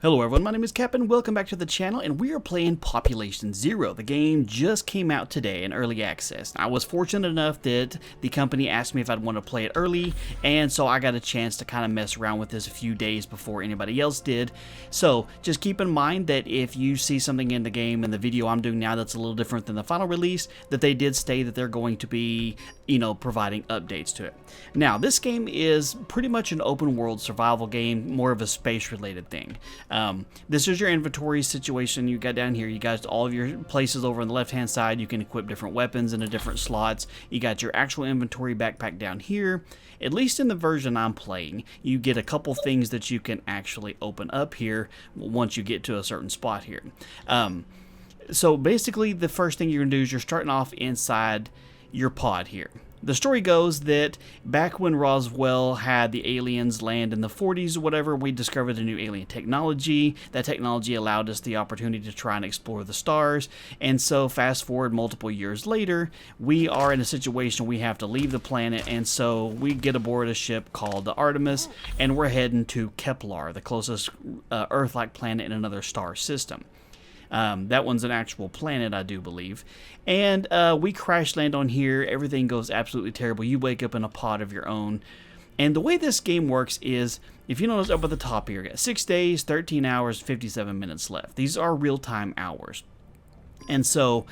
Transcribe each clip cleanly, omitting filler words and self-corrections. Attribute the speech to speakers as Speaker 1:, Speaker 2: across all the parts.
Speaker 1: Hello everyone, my name is Capp and welcome back to the channel, and we are playing Population Zero. The game just came out today in early access. I was fortunate enough that the company asked me if I'd want to play it early, and so I got a chance to kind of mess around with this a few days before anybody else did. So just keep in mind that if you see something in the game and the video I'm doing now that's a little different than the final release, that they did say that they're going to be, providing updates to it. Now, this game is pretty much an open world survival game, more of a space related thing. This is your inventory situation you got down here. You got all of your places over on the left hand side. You can equip different weapons into different slots. You got your actual inventory backpack down here. At least in the version I'm playing, you get a couple things that you can actually open up here once you get to a certain spot here. So basically the first thing you're going to do is you're starting off inside your pod here. The story goes that back when Roswell had the aliens land in the 40s or whatever, we discovered a new alien technology. That technology allowed us the opportunity to try and explore the stars. And so fast forward multiple years later, we are in a situation we have to leave the planet. And so we get aboard a ship called the Artemis, and we're heading to Kepler, the closest Earth-like planet in another star system. That one's an actual planet, I do believe. And we crash land on here. Everything goes absolutely terrible. You wake up in a pod of your own. And the way this game works is, if you notice up at the top here, you got 6 days, 13 hours, 57 minutes left. These are real-time hours. And so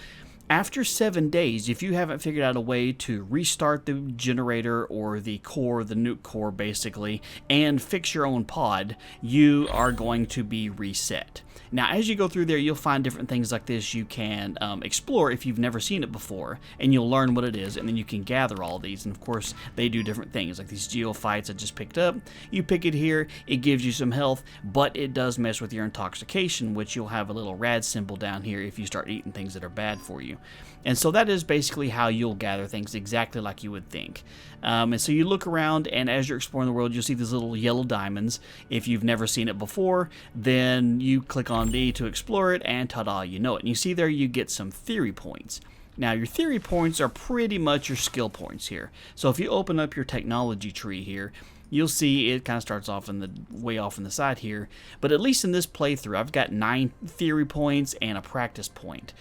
Speaker 1: after 7 days, if you haven't figured out a way to restart the generator or the core, the nuke core basically, and fix your own pod, you are going to be reset. Now, as you go through there, you'll find different things like this you can explore if you've never seen it before, and you'll learn what it is, and then you can gather all these. And of course, they do different things, like these geophytes I just picked up. You pick it here, it gives you some health, but it does mess with your intoxication, which you'll have a little rad symbol down here if you start eating things that are bad for you. And so that is basically how you'll gather things, exactly like you would think. And so you look around, and as you're exploring the world, you'll see these little yellow diamonds. If you've never seen it before, then you click on B to explore it, and ta-da, you know it. And you see there you get some theory points. Now, your theory points are pretty much your skill points here. So if you open up your technology tree here, you'll see it kind of starts off in the way off in the side here. But at least in this playthrough, I've got 9 theory points and a practice point.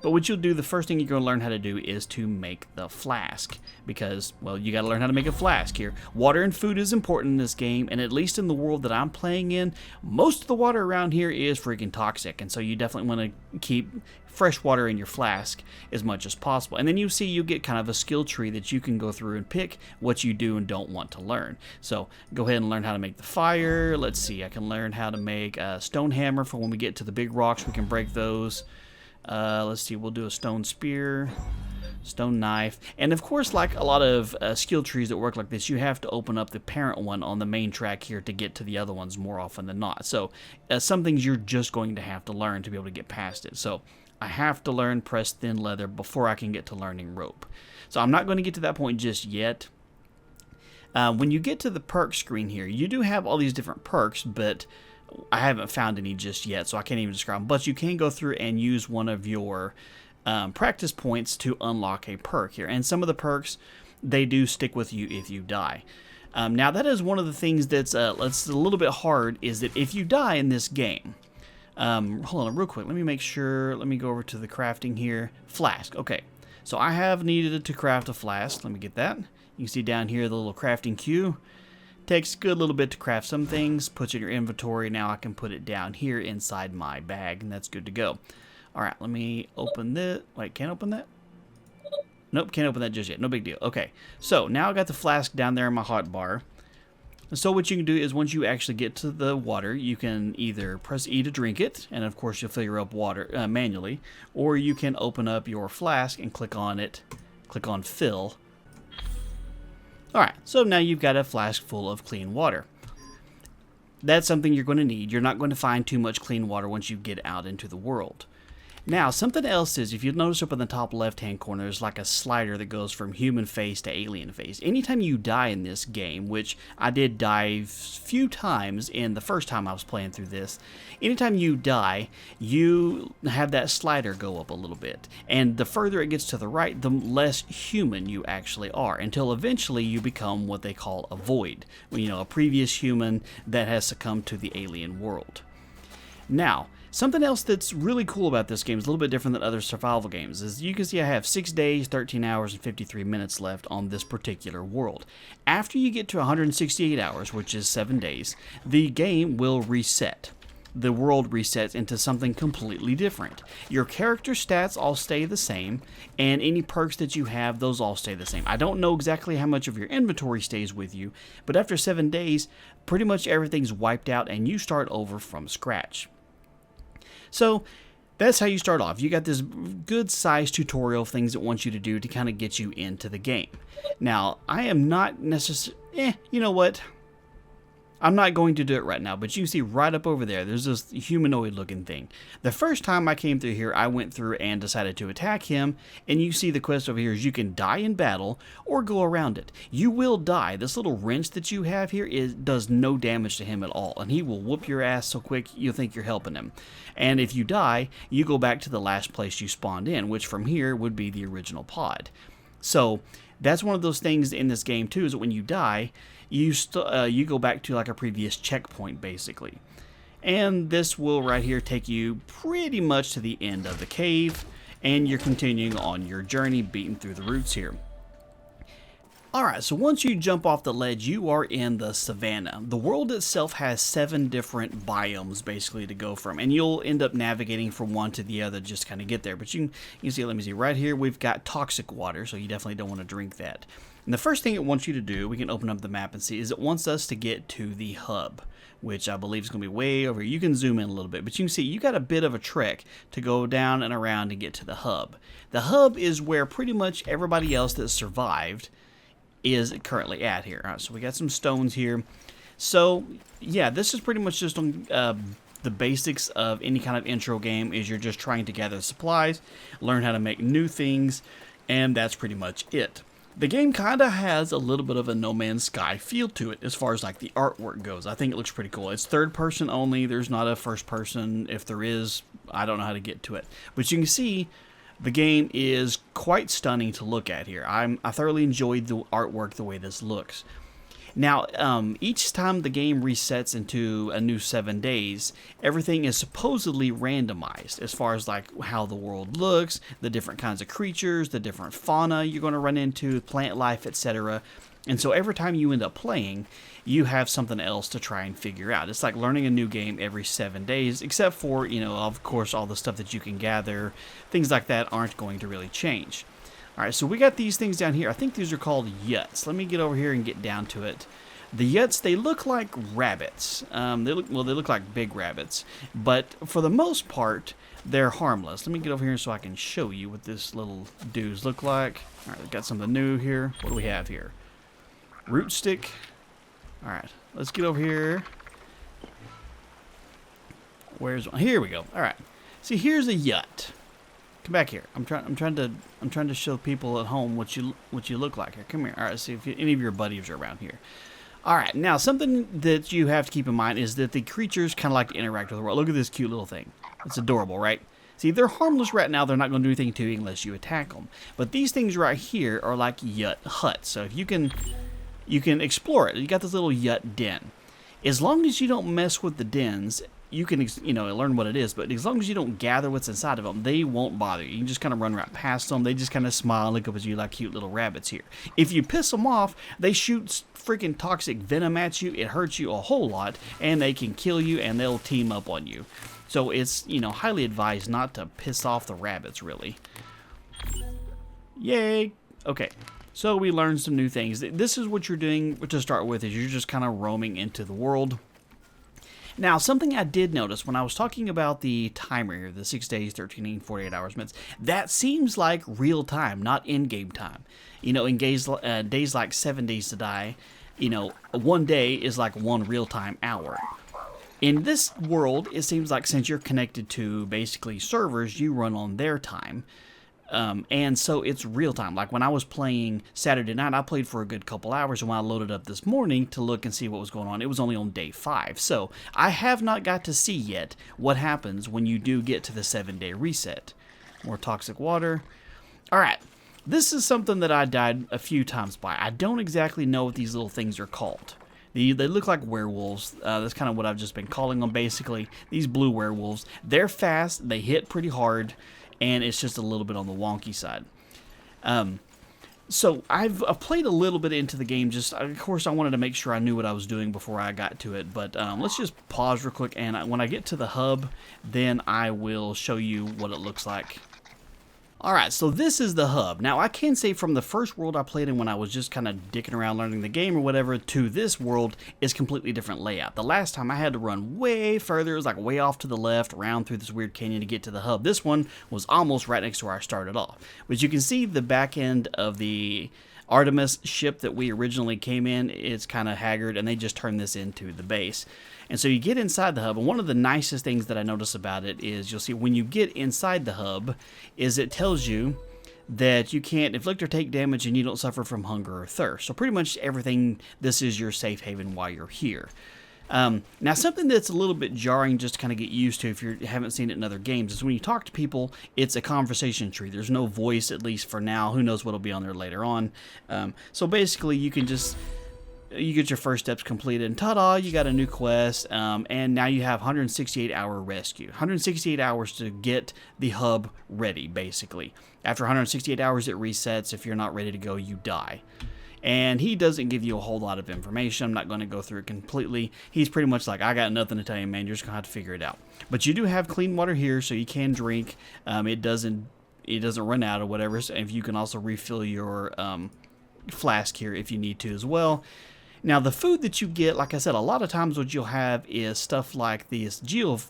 Speaker 1: But what you'll do, the first thing you're going to learn how to do is to make the flask. Because, well, you got to learn how to make a flask here. Water and food is important in this game, and at least in the world that I'm playing in, most of the water around here is freaking toxic. And so you definitely want to keep fresh water in your flask as much as possible. And then you see you get kind of a skill tree that you can go through and pick what you do and don't want to learn. So go ahead and learn how to make the fire. Let's see, I can learn how to make a stone hammer for when we get to the big rocks. We can break those. Let's see, we'll do a stone spear, stone knife. And of course, like a lot of skill trees that work like this, you have to open up the parent one on the main track here to get to the other ones more often than not. So some things you're just going to have to learn to be able to get past it. So I have to learn press thin leather before I can get to learning rope. So I'm not going to get to that point just yet. When you get to the perk screen here, you do have all these different perks, but I haven't found any just yet, so I can't even describe them. But you can go through and use one of your practice points to unlock a perk here. And some of the perks, they do stick with you if you die. Now, that is one of the things that's a little bit hard, is that if you die in this game, hold on real quick, let me make sure, let me go over to the crafting here. Flask, okay. So I have needed to craft a flask. Let me get that. You can see down here the little crafting queue. Takes a good little bit to craft some things, puts it in your inventory. Now I can put it down here inside my bag, and that's good to go. Alright, let me open this. Wait, can't open that? Nope, can't open that just yet. No big deal. Okay, so now I got the flask down there in my hot bar. So what you can do is once you actually get to the water, you can either press E to drink it, and of course you'll fill your up water manually, or you can open up your flask and click on it, click on fill. Alright, so now you've got a flask full of clean water. That's something you're going to need. You're not going to find too much clean water once you get out into the world. Now, something else is, if you notice up in the top left-hand corner, there's like a slider that goes from human face to alien face. Anytime you die in this game, which I did die a few times in the first time I was playing through this, anytime you die, you have that slider go up a little bit. And the further it gets to the right, the less human you actually are, until eventually you become what they call a void. You know, a previous human that has succumbed to the alien world. Now, something else that's really cool about this game is a little bit different than other survival games. As you can see, I have 6 days, 13 hours, and 53 minutes left on this particular world. After you get to 168 hours, which is 7 days, the game will reset. The world resets into something completely different. Your character stats all stay the same, and any perks that you have, those all stay the same. I don't know exactly how much of your inventory stays with you, but after 7 days, pretty much everything's wiped out and you start over from scratch. So that's how you start off. You got this good sized tutorial of things it wants you to do to kind of get you into the game. Now, I am not necessarily, you know what? I'm not going to do it right now, but you can see right up over there, there's this humanoid looking thing. The first time I came through here, I went through and decided to attack him, and you see the quest over here is you can die in battle or go around it. You will die. This little wrench that you have here does no damage to him at all, and he will whoop your ass so quick you'll think you're helping him. And if you die, you go back to the last place you spawned in, which from here would be the original pod. So that's one of those things in this game too, is that when you die, you go back to like a previous checkpoint basically. And this will right here take you pretty much to the end of the cave, and you're continuing on your journey beating through the roots here. Alright, so once you jump off the ledge, you are in the savanna. The world itself has 7 different biomes basically to go from, and you'll end up navigating from one to the other just kind of get there. But you can see, let me see, right here we've got toxic water, so you definitely don't want to drink that. And the first thing it wants you to do, we can open up the map and see, is it wants us to get to the hub, which I believe is going to be way over here. You can zoom in a little bit, but you can see you got a bit of a trek to go down and around to get to the hub. The hub is where pretty much everybody else that survived is currently at here. All right, so we got some stones here. So yeah, this is pretty much just on the basics of any kind of intro game. Is you're just trying to gather supplies, learn how to make new things, and that's pretty much it. The game kind of has a little bit of a No Man's Sky feel to it as far as like the artwork goes. I think it looks pretty cool. It's third person only. There's not a first person. If there is, I don't know how to get to it. But you can see the game is quite stunning to look at here. I thoroughly enjoyed the artwork, the way this looks. Now, each time the game resets into a new 7 days, everything is supposedly randomized as far as like how the world looks, the different kinds of creatures, the different fauna you're going to run into, plant life, etc. And so every time you end up playing, you have something else to try and figure out. It's like learning a new game every 7 days, except for, you know, of course, all the stuff that you can gather. Things like that aren't going to really change. All right, so we got these things down here. I think these are called yetze. Let me get over here and get down to it. The yetze, they look like rabbits. They look like big rabbits, but for the most part, they're harmless. Let me get over here so I can show you what this little dudes look like. All right, we got something new here. What do we have here? Root stick. All right, let's get over here. Where's one? Here we go. All right. See, here's a yetze. Come back here. I'm trying to show people at home what you look like here. Come here. All right. See if any of your buddies are around here. All right. Now, something that you have to keep in mind is that the creatures kind of like to interact with the world. Look at this cute little thing. It's adorable, right? See, they're harmless right now. They're not going to do anything to you unless you attack them. But these things right here are like huts. So if you can explore it. You got this little yet den. As long as you don't mess with the dens, you can, learn what it is, but as long as you don't gather what's inside of them, they won't bother you. You can just kind of run right past them. They just kind of smile and look up at you like cute little rabbits here. If you piss them off, they shoot freaking toxic venom at you. It hurts you a whole lot, and they can kill you, and they'll team up on you. So it's, highly advised not to piss off the rabbits, really. Yay! Okay. So we learned some new things. This is what you're doing to start with, is you're just kind of roaming into the world. Now, something I did notice when I was talking about the timer here, the 6 days, 13, 48 hours, minutes, that seems like real time, not in-game time. In days like 7 days to die, 1 day is like 1 real-time hour. In this world, it seems like since you're connected to basically servers, you run on their time. And so it's real time. Like when I was playing Saturday night, I played for a good couple hours, and when I loaded up this morning to look and see what was going on, it was only on day 5. So I have not got to see yet what happens when you do get to the 7-day reset. More toxic water. All right. This is something that I died a few times by. I don't exactly know what these little things are called. They look like werewolves. That's kind of what I've just been calling them, basically. These blue werewolves. They're fast. They hit pretty hard. And it's just a little bit on the wonky side. So I've played a little bit into the game. Just, of course, I wanted to make sure I knew what I was doing before I got to it. But let's just pause real quick. And when I get to the hub, then I will show you what it looks like. Alright, so this is the hub. Now, I can say from the first world I played in when I was just kind of dicking around learning the game or whatever, to this world is completely different layout. The last time I had to run way further. It was like way off to the left, around through this weird canyon to get to the hub. This one was almost right next to where I started off. But you can see the back end of the Artemis ship that we originally came in is kind of haggard, and they just turned this into the base. And so you get inside the hub, and one of the nicest things that I notice about it is you'll see when you get inside the hub is it tells you that you can't inflict or take damage and you don't suffer from hunger or thirst. So pretty much everything, this is your safe haven while you're here. Now, something that's a little bit jarring just to kind of get used to if you haven't seen it in other games is when you talk to people, it's a conversation tree. There's no voice, at least for now. Who knows what'll be on there later on. So basically, you can just... You get your first steps completed, and ta-da, you got a new quest, and now you have 168-hour rescue. 168 hours to get the hub ready, basically. After 168 hours, it resets. If you're not ready to go, you die. And he doesn't give you a whole lot of information. I'm not going to go through it completely. He's pretty much like, I got nothing to tell you, man. You're just going to have to figure it out. But you do have clean water here, so you can drink. It doesn't run out or whatever. So if you can also refill your flask here if you need to as well. Now, the food that you get, like I said, a lot of times what you'll have is stuff like this geophyte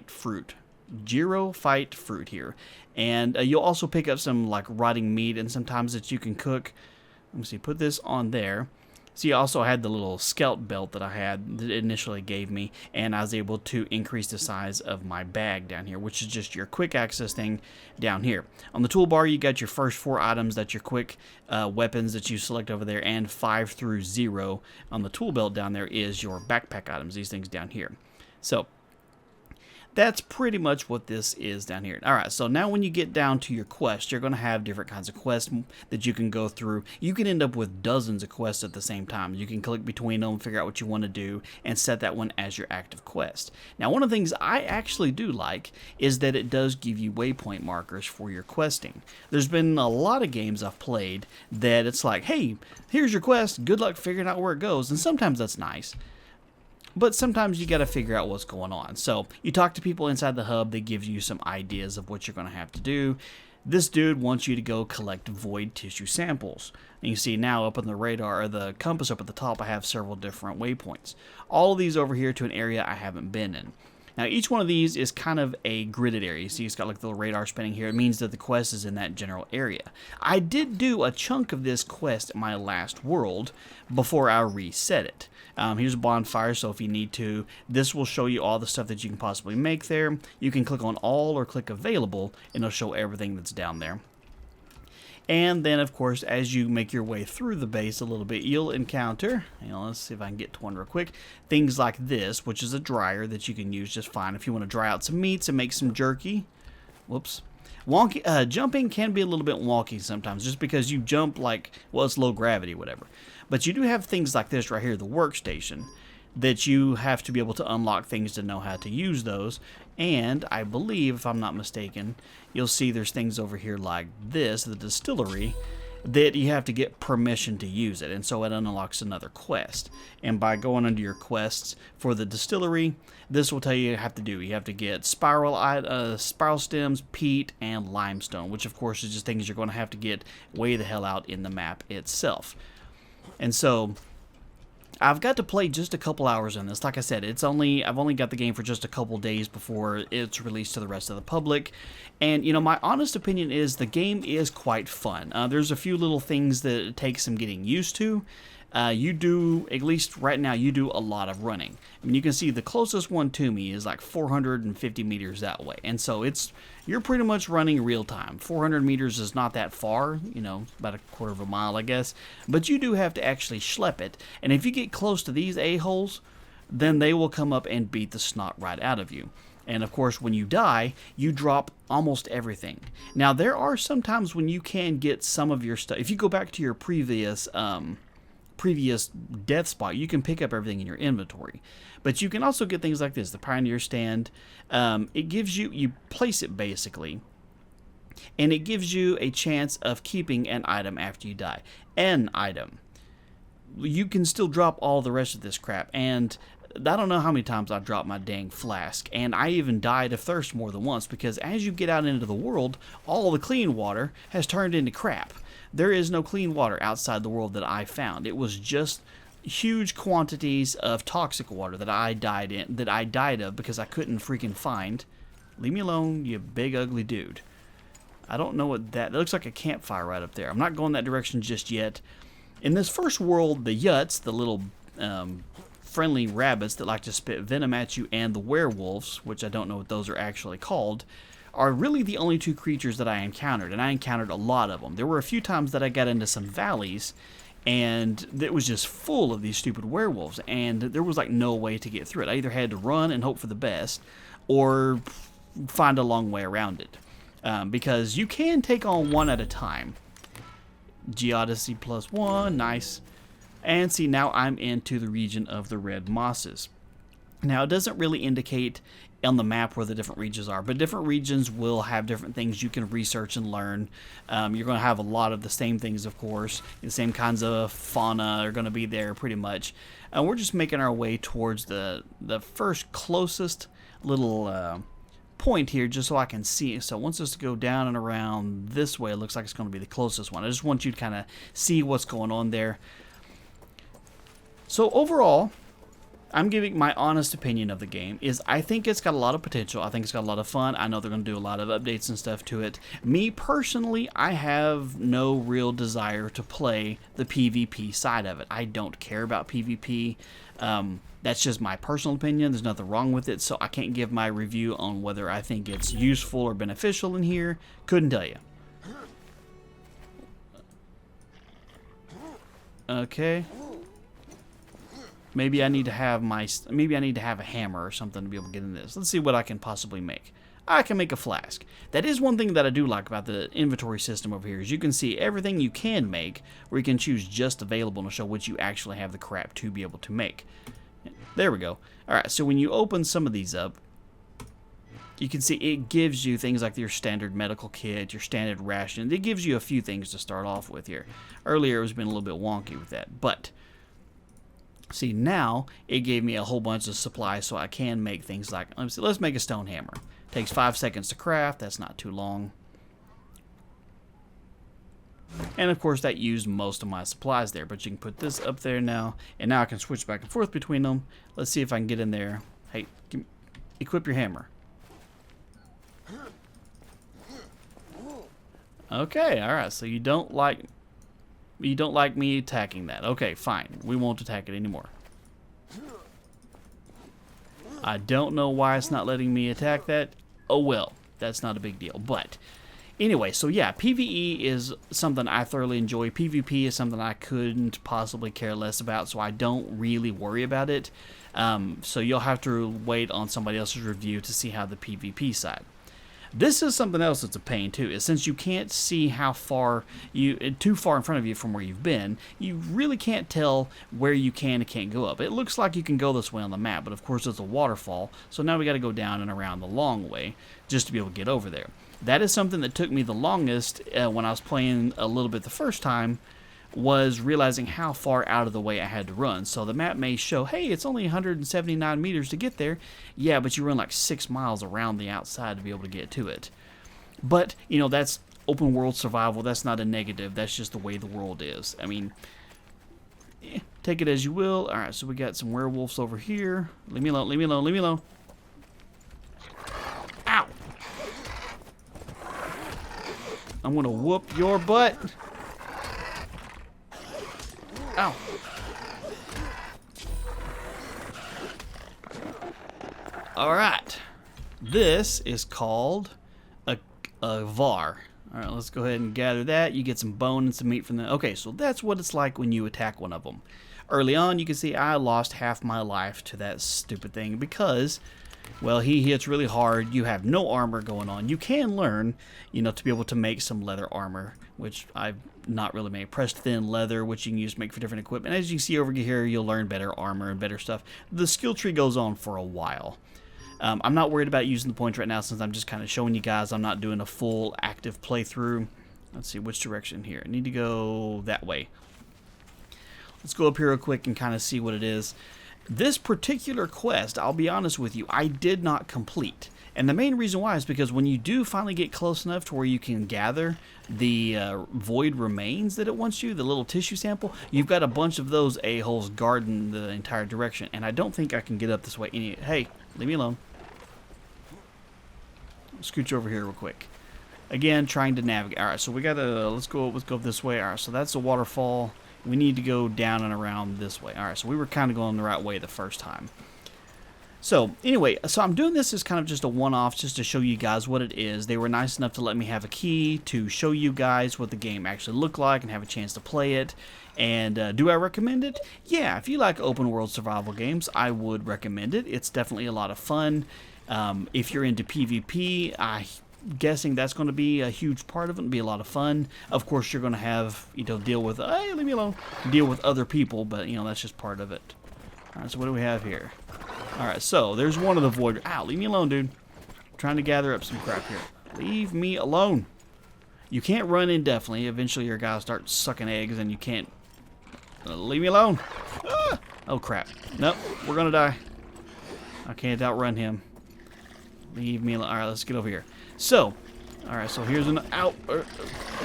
Speaker 1: fruit here. And you'll also pick up some, like, rotting meat, and sometimes that you can cook. Let me see, put this on there. See, I also had the little scout belt that I had that it initially gave me, and I was able to increase the size of my bag down here, which is just your quick access thing down here. On the toolbar, you got your first 4 items. That's your quick weapons that you select over there, and 5 through 0 on the tool belt down there is your backpack items, these things down here. So that's pretty much what this is down here. Alright, so now when you get down to your quest, you're going to have different kinds of quests that you can go through. You can end up with dozens of quests at the same time. You can click between them, figure out what you want to do, and set that one as your active quest. Now, one of the things I actually do like is that it does give you waypoint markers for your questing. There's been a lot of games I've played that it's like, hey, here's your quest, good luck figuring out where it goes, and sometimes that's nice. But sometimes you got to figure out what's going on. So you talk to people inside the hub. They give you some ideas of what you're going to have to do. This dude wants you to go collect void tissue samples. And you see now up on the radar, or the compass up at the top, I have several different waypoints. All of these over here to an area I haven't been in. Now, each one of these is kind of a gridded area. You see, it's got like the little radar spinning here. It means that the quest is in that general area. I did do a chunk of this quest in my last world before I reset it. Here's a bonfire, so if you need to, this will show you all the stuff that you can possibly make there. You can click on all or click available, and it'll show everything that's down there. And then, of course, as you make your way through the base a little bit, you'll encounter, let's see if I can get to one real quick, things like this, which is a dryer that you can use just fine if you want to dry out some meats and make some jerky. Whoops. Wonky, jumping can be a little bit wonky sometimes, just because you jump like, well, it's low gravity, whatever. But you do have things like this right here, the workstation, that you have to be able to unlock things to know how to use those. And I believe, if I'm not mistaken, you'll see there's things over here like this, the distillery, that you have to get permission to use it. And so it unlocks another quest. And by going under your quests for the distillery, this will tell you what you have to do. You have to get spiral stems, peat, and limestone, which of course is just things you're going to have to get way the hell out in the map itself. And so I've got to play just a couple hours in this. Like I said, I've only got the game for just a couple days before it's released to the rest of the public. And, my honest opinion is the game is quite fun. There's a few little things that it takes some getting used to. you do, at least right now, you do a lot of running. I mean, you can see the closest one to me is like 450 meters that way. And so you're pretty much running real time. 400 meters is not that far, you know, about a quarter of a mile, I guess. But you do have to actually schlep it. And if you get close to these a-holes, then they will come up and beat the snot right out of you. And of course, when you die, you drop almost everything. Now, there are some times when you can get some of your stuff. If you go back to your previous death spot, you can pick up everything in your inventory. But you can also get things like this, the Pioneer Stand. It gives you place it basically, and it gives you a chance of keeping an item after you die. An item. You can still drop all the rest of this crap, and I don't know how many times I dropped my dang flask, and I even died of thirst more than once, because as you get out into the world, all the clean water has turned into crap. There is no clean water outside the world that I found. It was just huge quantities of toxic water that I died of because I couldn't freaking find. Leave me alone, you big ugly dude. I don't know what that looks like. A campfire right up there. I'm not going that direction just yet. In this first world, the yetze, the little friendly rabbits that like to spit venom at you, and the werewolves, which I don't know what those are actually called, are really the only two creatures that I encountered, and I encountered a lot of them. There were a few times that I got into some valleys, and it was just full of these stupid werewolves, and there was like no way to get through it. I either had to run and hope for the best, or find a long way around it, because you can take on one at a time. Geodesy +1, nice. And see, now I'm into the region of the red mosses. Now, it doesn't really indicate on the map where the different regions are, but different regions will have different things you can research and learn. You're going to have a lot of the same things, of course. The same kinds of fauna are going to be there pretty much. And we're just making our way towards the first closest little point here, just so I can see. So it wants us to go down and around this way. It looks like it's going to be the closest one. I just want you to kind of see what's going on there. So overall, I'm giving my honest opinion of the game. I think it's got a lot of potential. I think it's got a lot of fun. I know they're going to do a lot of updates and stuff to it. Me personally, I have no real desire to play the PvP side of it. I don't care about PvP. That's just my personal opinion. There's nothing wrong with it, so I can't give my review on whether I think it's useful or beneficial in here. Couldn't tell you. Okay. Maybe I need to have a hammer or something to be able to get in this. Let's see what I can possibly make. I can make a flask. That is one thing that I do like about the inventory system over here, is you can see everything you can make, where you can choose just available to show what you actually have the crap to be able to make. There we go. Alright, so when you open some of these up, you can see it gives you things like your standard medical kit, your standard ration. It gives you a few things to start off with here. Earlier it was been a little bit wonky with that, but see, now it gave me a whole bunch of supplies, so I can make things like, let's make a stone hammer. Takes 5 seconds to craft. That's not too long. And of course that used most of my supplies there, but you can put this up there now, and now I can switch back and forth between them. Let's see if I can get in there. Hey, equip your hammer. Okay, alright, so you don't like me attacking that. Okay, fine. We won't attack it anymore. I don't know why it's not letting me attack that. Oh well, that's not a big deal. But anyway, so yeah, PvE is something I thoroughly enjoy. PvP is something I couldn't possibly care less about, so I don't really worry about it. So you'll have to wait on somebody else's review to see how the PvP side. This is something else that's a pain too, is since you can't see how far too far in front of you from where you've been, you really can't tell where you can and can't go up. It looks like you can go this way on the map, but of course it's a waterfall, so now we got to go down and around the long way just to be able to get over there. That is something that took me the longest when I was playing a little bit the first time, was realizing how far out of the way I had to run. So the map may show, hey, it's only 179 meters to get there. Yeah, but you run like 6 miles around the outside to be able to get to it. But, you know, that's open world survival. That's not a negative. That's just the way the world is. I mean, take it as you will. All right, so we got some werewolves over here. Leave me alone, leave me alone, leave me alone. Ow! I'm gonna whoop your butt. Ow. All right. This is called a var. All right, let's go ahead and gather that. You get some bone and some meat from them. Okay, so that's what it's like when you attack one of them. Early on, you can see I lost half my life to that stupid thing because, well, he hits really hard. You have no armor going on. You can learn, you know, to be able to make some leather armor, which I've not really made. Pressed thin leather, which you can use to make for different equipment. As you can see over here, you'll learn better armor and better stuff. The skill tree goes on for a while. I'm not worried about using the points right now since I'm just kind of showing you guys. I'm not doing a full active playthrough. Let's see which direction here. I need to go that way. Let's go up here real quick and kind of see what it is. This particular quest, I'll be honest with you, I did not complete. And the main reason why is because when you do finally get close enough to where you can gather the void remains that it wants you, the little tissue sample, you've got a bunch of those a-holes guarding the entire direction. And I don't think I can get up this way. Hey, leave me alone. Scooch over here real quick. Again, trying to navigate. All right, so we gotta let's go this way. All right, so that's the waterfall. We need to go down and around this way. All right, so we were kind of going the right way the first time. So anyway, so I'm doing this as kind of just a one-off, just to show you guys what it is. They were nice enough to let me have a key to show you guys what the game actually looked like and have a chance to play it. And do I recommend it? Yeah, if you like open world survival games, I would recommend it. It's definitely a lot of fun. If you're into PvP, I'm guessing that's going to be a huge part of it and be a lot of fun. Of course, you're going to have, you know, deal with, hey, leave me alone, deal with other people, but, you know, that's just part of it. All right, so what do we have here? All right, so there's one of the void. Ow, leave me alone, dude. I'm trying to gather up some crap here. Leave me alone. You can't run indefinitely. Eventually, your guy starts sucking eggs, and you can't. Leave me alone. Ah! Oh, crap. Nope, we're going to die. I can't outrun him. Leave me alone. All right, let's get over here. So, all right, so here's an out.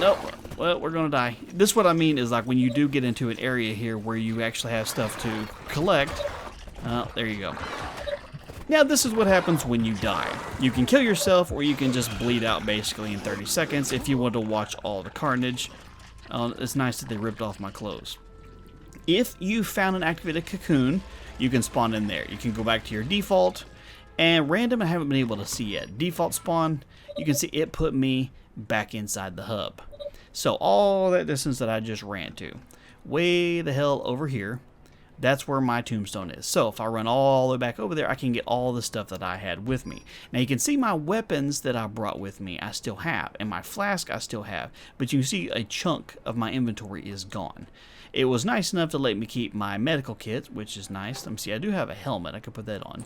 Speaker 1: Nope. Well, we're going to die. This, what I mean is like when you do get into an area here where you actually have stuff to collect. There you go. Now, this is what happens when you die. You can kill yourself or you can just bleed out basically in 30 seconds if you want to watch all the carnage. It's nice that they ripped off my clothes. If you found and activated a cocoon, you can spawn in there. You can go back to your default. And random, I haven't been able to see yet. Default spawn, you can see it put me back inside the hub. So all that distance that I just ran to, way the hell over here, that's where my tombstone is. So if I run all the way back over there, I can get all the stuff that I had with me. Now you can see my weapons that I brought with me, I still have. And my flask, I still have. But you can see a chunk of my inventory is gone. It was nice enough to let me keep my medical kit, which is nice. Let me see, I do have a helmet. I could put that on.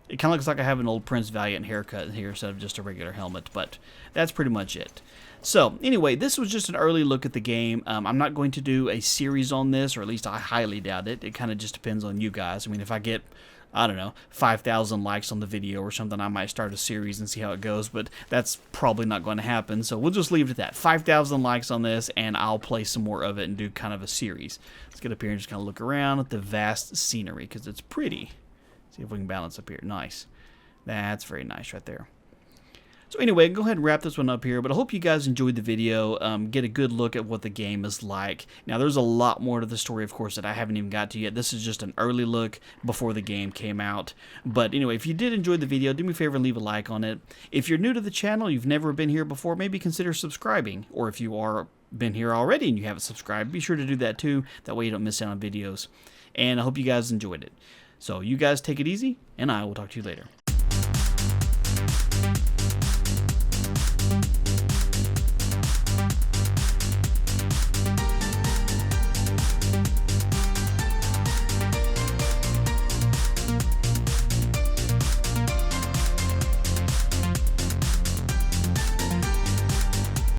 Speaker 1: It kind of looks like I have an old Prince Valiant haircut here instead of just a regular helmet, but that's pretty much it. So, anyway, this was just an early look at the game. I'm not going to do a series on this, or at least I highly doubt it. It kind of just depends on you guys. I mean, if I get, I don't know, 5,000 likes on the video or something, I might start a series and see how it goes, but that's probably not going to happen, so we'll just leave it at that. 5,000 likes on this, and I'll play some more of it and do kind of a series. Let's get up here and just kind of look around at the vast scenery, because it's pretty. See if we can balance up here. Nice. That's very nice right there. So anyway, go ahead and wrap this one up here, but I hope you guys enjoyed the video, get a good look at what the game is like. Now, there's a lot more to the story, of course, that I haven't even got to yet. This is just an early look before the game came out. But anyway, if you did enjoy the video, do me a favor and leave a like on it. If you're new to the channel, you've never been here before, maybe consider subscribing. Or if you are been here already and you haven't subscribed, be sure to do that too. That way you don't miss out on videos. And I hope you guys enjoyed it. So you guys take it easy, and I will talk to you later.